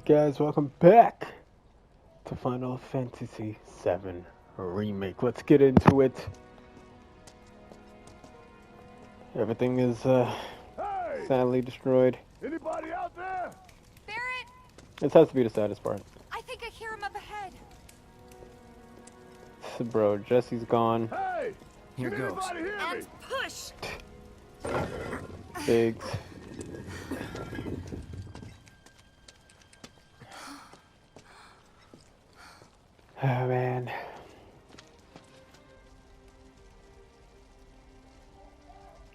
Guys, welcome back to Final Fantasy VII Remake. Let's get into it. Everything is sadly destroyed. Anybody out there? Barrett! This has to be the saddest part. I think I hear him up ahead. Bro, Jesse's gone. Hey! Here Can goes. anybody hear me? And push! Biggs. Oh man.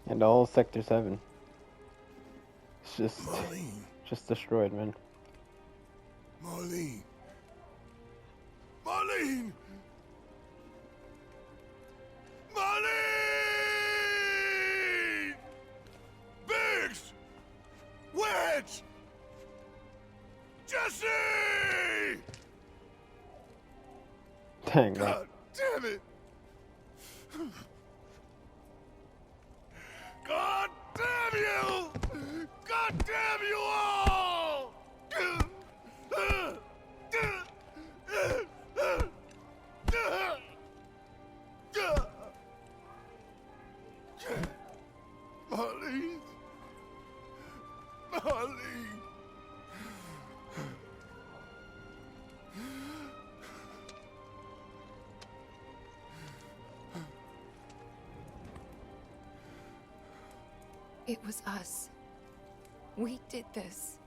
And all Sector 7. It's just destroyed, man. Marlene! Marlene! Marlene! Biggs! Wedge! Jesse! Dang, man. God damn it! God damn you! God damn you all! Marlene. Marlene. It was us. We did this.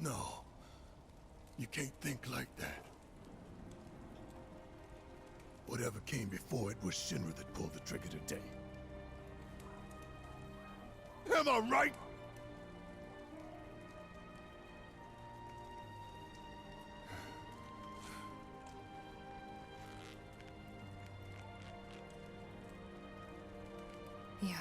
No. You can't think like that. Whatever came before it was Shinra that pulled the trigger today. Am I right? Yeah.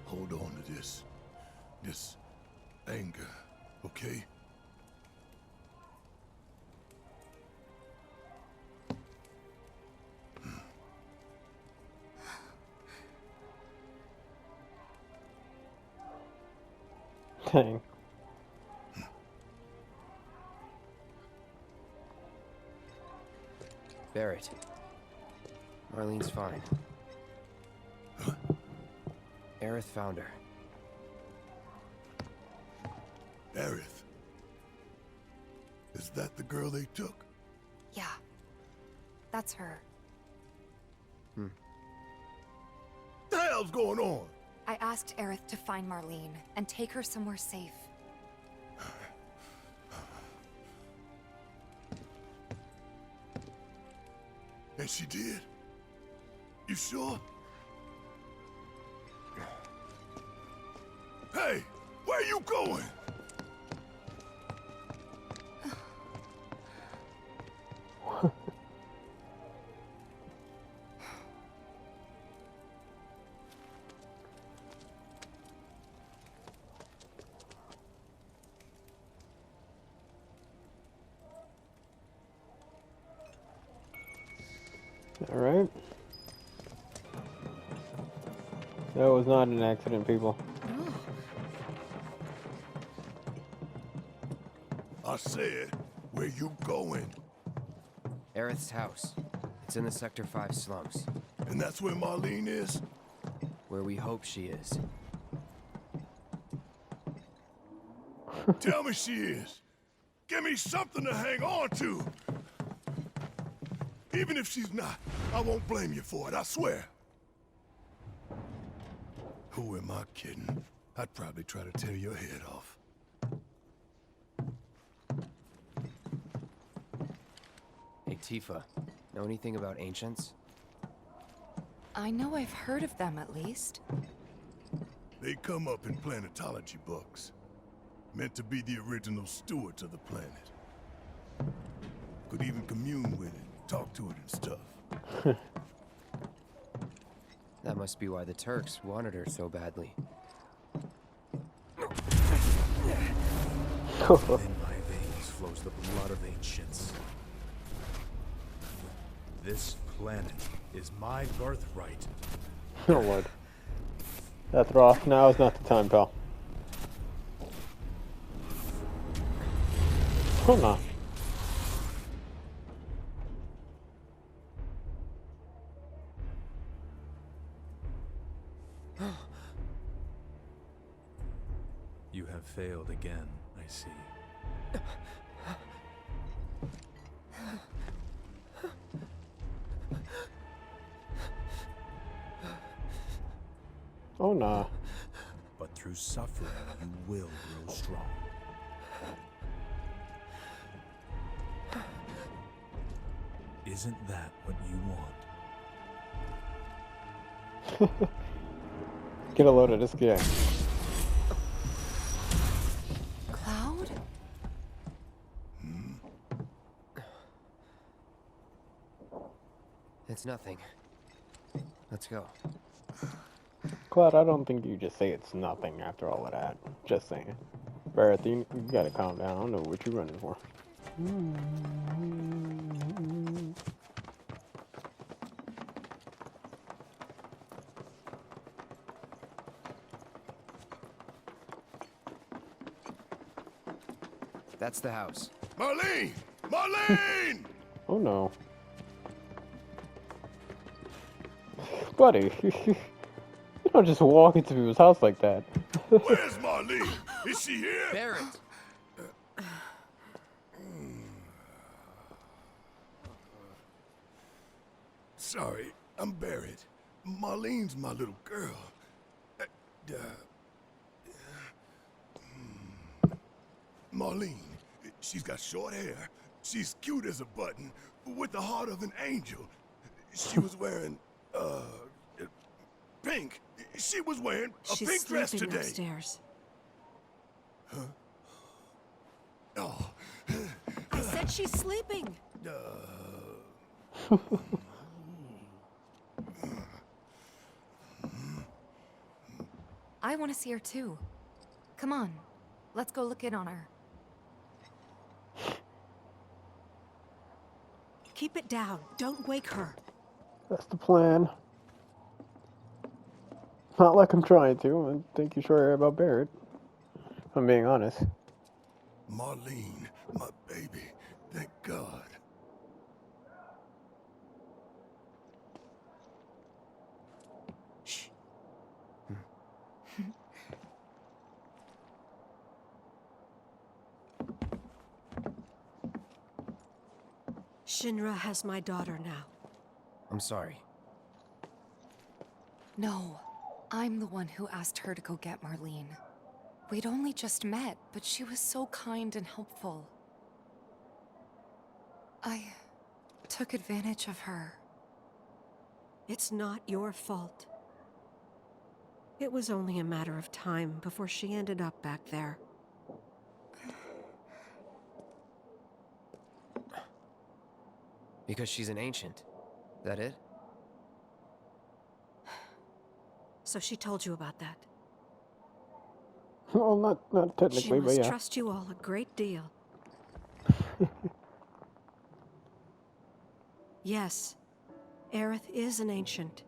Hold on to this anger, okay? Dang. Barrett. Marlene's fine. Aerith found her. Aerith. Is that the girl they took? Yeah. That's her. What the hell's going on? I asked Aerith to find Marlene and take her somewhere safe. And she did? You sure? Hey, where you going? Alright. That was not an accident, people. I said, where you going? Aerith's house. It's in the Sector 5 slums. And that's where Marlene is? Where we hope she is. Tell me she is. Give me something to hang on to. Even if she's not, I won't blame you for it, I swear. Who am I kidding? I'd probably try to tear your head off. Hey, Tifa. Know anything about ancients? I know I've heard of them at least. They come up in planetology books. Meant to be the original stewards of the planet. Could even commune with it, talk to it and stuff. That must be why the Turks wanted her so badly. In my veins flows the blood of ancients. This planet is my birthright. Oh Lord. Athroth, now is not the time, pal. Oh no. You have failed again, I see. Oh nah. But through suffering, you will grow strong. Isn't that what you want? Get a load of this guy. Cloud? It's nothing. Let's go. Cloud, I don't think you just say it's nothing after all of that. Just saying. Aerith, you gotta calm down. I don't know what you're running for. That's the house. Marlene! Marlene! Oh no. Buddy, you don't just walk into people's house like that. Where's Marlene? Is she here? Barrett! Sorry, I'm Barrett. Marlene's my little girl. Marlene, she's got short hair. She's cute as a button, with the heart of an angel. She was wearing, pink. She was wearing a She's pink dress sleeping today. upstairs. Oh, I said she's sleeping. I want to see her too. Come on, let's go look in on her. Keep it down. Don't wake her. That's the plan. Not like I'm trying to. I think you're sure about Barrett. If I'm being honest. Marlene, my baby. Thank God. Shh. Shinra has my daughter now. I'm sorry. No, I'm the one who asked her to go get Marlene. We'd only just met, but she was so kind and helpful. I took advantage of her. It's not your fault. It was only a matter of time before she ended up back there. Because she's an ancient. That it? So she told you about that. Well, not She technically, but must yeah. trust you all a great deal. Yes, Aerith is an ancient.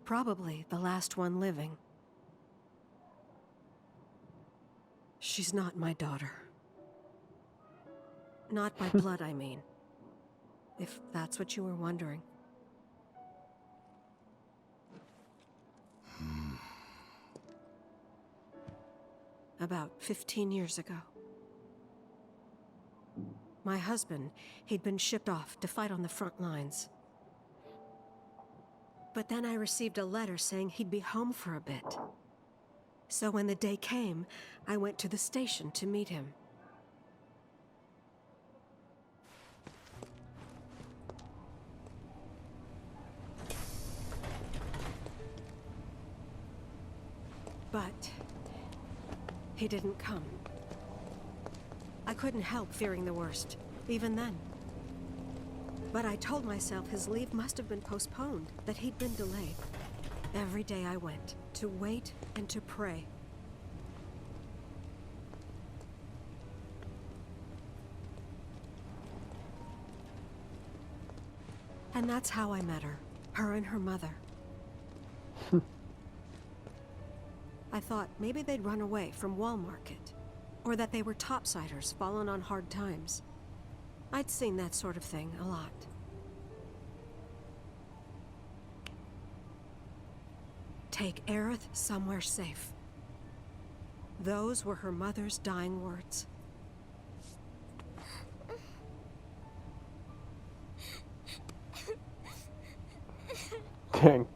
Probably the last one living. She's not my daughter. Not by blood, I mean. If that's what you were wondering. About 15 years ago. My husband, he'd been shipped off to fight on the front lines. But then I received a letter saying he'd be home for a bit. So when the day came, I went to the station to meet him. But he didn't come. I couldn't help fearing the worst, even then. But I told myself his leave must have been postponed, that he'd been delayed. Every day I went, to wait and to pray. And that's how I met her. Her and her mother. I thought maybe they'd run away from Wall Market. Or that they were topsiders fallen on hard times. I'd seen that sort of thing a lot. Take Aerith somewhere safe. Those were her mother's dying words. Dang.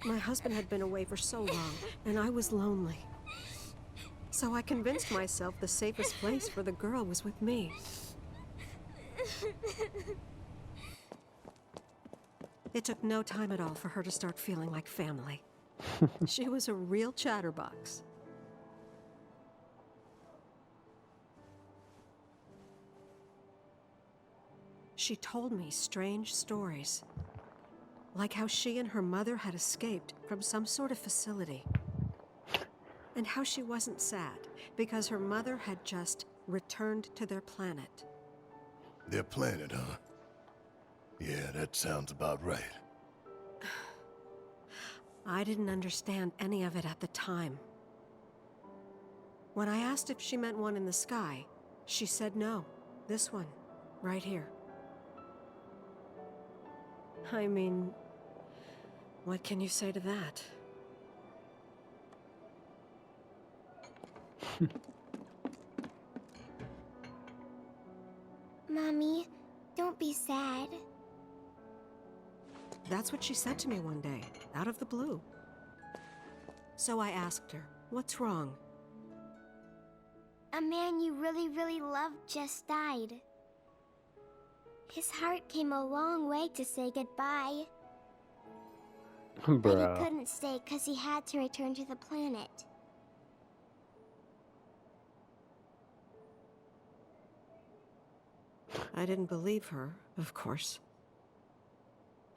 My husband had been away for so long, and I was lonely. So I convinced myself the safest place for the girl was with me. It took no time at all for her to start feeling like family. She was a real chatterbox. She told me strange stories. Like how she and her mother had escaped from some sort of facility. And how she wasn't sad because her mother had just returned to their planet. Their planet, huh? Yeah, that sounds about right. I didn't understand any of it at the time. When I asked if she meant one in the sky, she said no. This one, right here. I mean, what can you say to that? Mommy, don't be sad. That's what she said to me one day, out of the blue. So I asked her, what's wrong? A man you really, really loved just died. His heart came a long way to say goodbye. But he Bruh. couldn't stay because he had to return to the planet. I didn't believe her, of course.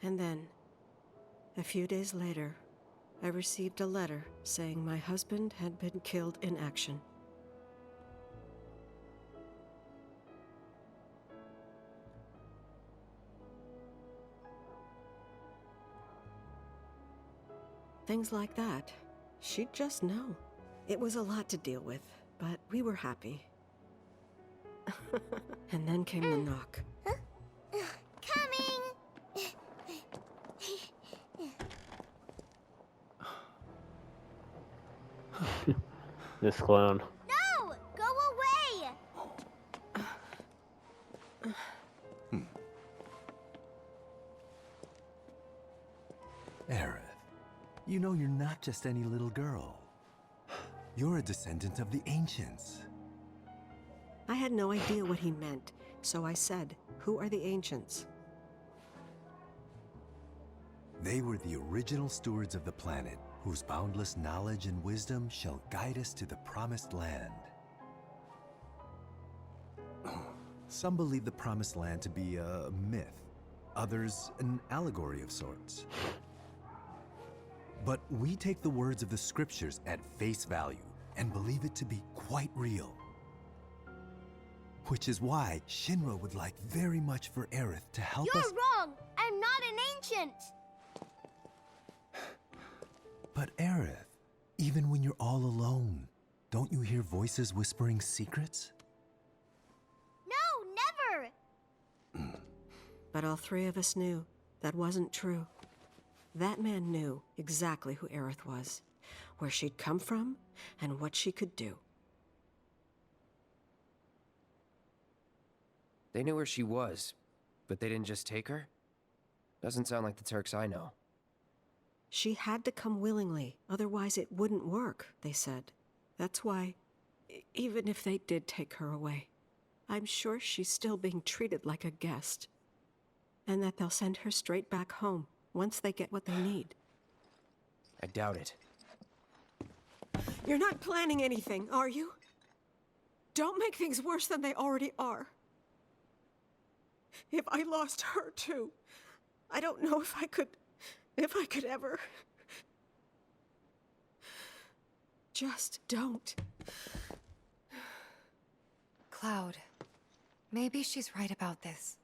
And then, a few days later, I received a letter saying my husband had been killed in action. Things like that, she'd just know. It was a lot to deal with, but we were happy. And then came the knock. Coming! This clown. No! Go away! Aerith, you know you're not just any little girl. You're a descendant of the ancients. I had no idea what he meant, so I said, "Who are the ancients?" They were the original stewards of the planet, whose boundless knowledge and wisdom shall guide us to the promised land. Some believe the promised land to be a myth, others an allegory of sorts. But we take the words of the scriptures at face value and believe it to be quite real. Which is why Shinra would like very much for Aerith to help us— You're wrong! I'm not an ancient! But Aerith, even when you're all alone, don't you hear voices whispering secrets? No, never! But all three of us knew that wasn't true. That man knew exactly who Aerith was, where she'd come from, and what she could do. They knew where she was, but they didn't just take her? Doesn't sound like the Turks I know. She had to come willingly, otherwise it wouldn't work, they said. That's why, even if they did take her away, I'm sure she's still being treated like a guest. And that they'll send her straight back home once they get what they need. I doubt it. You're not planning anything, are you? Don't make things worse than they already are. If I lost her too, I don't know if I could ever. Just don't. Cloud, Maybe she's right about this.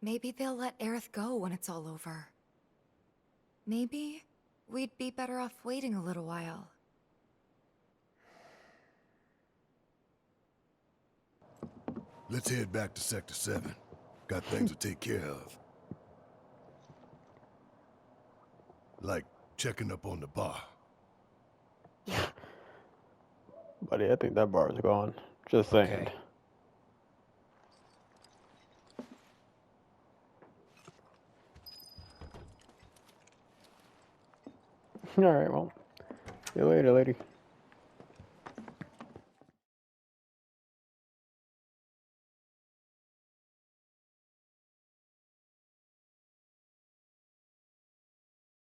Maybe they'll let Aerith go when it's all over. Maybe we'd be better off waiting a little while. Let's head back to Sector 7. Got things to take care of. Like checking up on the bar. Yeah. Buddy, I think that bar is gone. Just saying. Okay. Alright, well. See you later, lady.